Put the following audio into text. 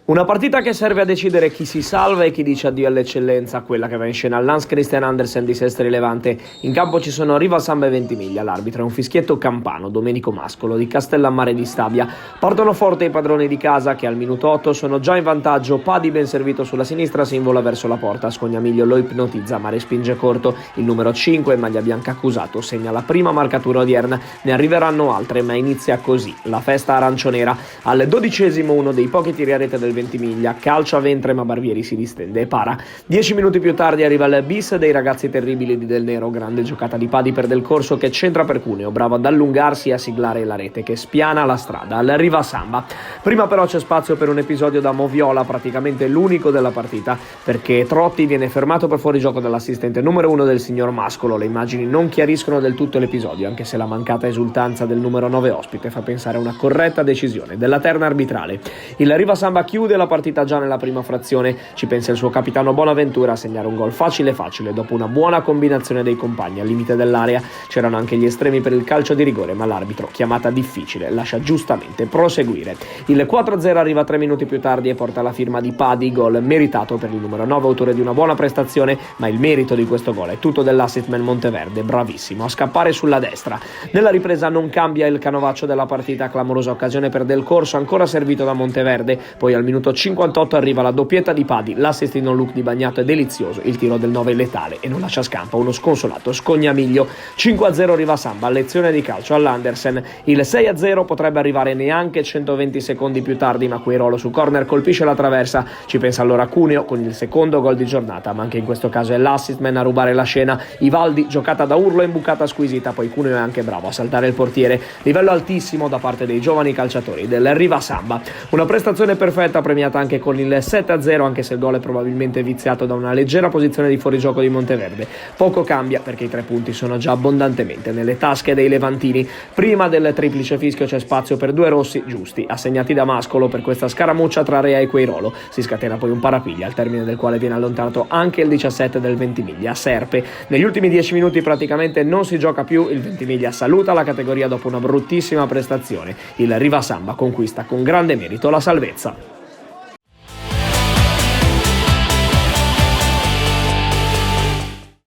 Una partita che serve a decidere chi si salva e chi dice addio all'eccellenza, quella che va in scena all'Hans Christian Andersen di Sestri Levante. In campo ci sono Riva Samba e Ventimiglia, l'arbitro è un fischietto campano, Domenico Mascolo di Castellammare di Stabia. Partono forte i padroni di casa che al minuto 8 sono già in vantaggio, Padi ben servito sulla sinistra si invola verso la porta, Scognamiglio lo ipnotizza ma respinge corto, il numero 5 maglia bianca accusato segna la prima marcatura odierna, ne arriveranno altre ma inizia così, la festa aranciονera. Al 12esimo uno dei pochi tiri a rete del Ventimiglia, calcio a ventre ma Barbieri si distende e para. 10 minuti più tardi arriva il bis dei ragazzi terribili di Del Nero, grande giocata di Padi per Del Corso che centra per Cuneo, bravo ad allungarsi e a siglare la rete che spiana la strada al Riva Samba. Prima però c'è spazio per un episodio da moviola, praticamente l'unico della partita, perché Trotti viene fermato per fuorigioco dall'assistente numero 1 del signor Mascolo. Le immagini non chiariscono del tutto l'episodio, anche se la mancata esultanza del numero 9 ospite fa pensare a una corretta decisione della terna arbitrale. Il Riva Samba chiude la partita già nella prima frazione, ci pensa il suo capitano Bonaventura a segnare un gol facile dopo una buona combinazione dei compagni al limite dell'area. C'erano anche gli estremi per il calcio di rigore ma l'arbitro, chiamata difficile, lascia giustamente proseguire. Il 4-0 arriva 3 minuti più tardi e porta la firma di Padi, gol meritato per il numero 9, autore di una buona prestazione, ma il merito di questo gol è tutto dell'assistman Monteverde, bravissimo a scappare sulla destra. Nella ripresa non cambia il canovaccio della partita, clamorosa occasione per Del Corso ancora servito da Monteverde, poi al minuto 58 arriva la doppietta di Padi, l'assist in un look di Bagnato è delizioso, il tiro del 9 è letale e non lascia scampo uno sconsolato Scognamiglio. 5-0 Riva Samba, lezione di calcio all'Andersen. Il 6-0 potrebbe arrivare neanche 120 secondi più tardi, ma Quairolo su corner colpisce la traversa, ci pensa allora Cuneo con il secondo gol di giornata, ma anche in questo caso è l'assistman a rubare la scena. Ivaldi, giocata da urlo e imbucata squisita, poi Cuneo è anche bravo a saltare il portiere, livello altissimo da parte dei giovani calciatori del Riva Samba. Una prestazione perfetta premiata anche con il 7-0, anche se il gol è probabilmente viziato da una leggera posizione di fuorigioco di Monteverde. Poco cambia perché i 3 punti sono già abbondantemente nelle tasche dei levantini. Prima del triplice fischio c'è spazio per 2 rossi giusti, assegnati da Mascolo per questa scaramuccia tra Rea e Quairolo. Si scatena poi un parapiglia, al termine del quale viene allontanato anche il 17 del Ventimiglia, Serpe. Negli ultimi 10 minuti praticamente non si gioca più, il Ventimiglia saluta la categoria dopo una bruttissima prestazione. Il Riva Samba conquista con grande merito la salvezza.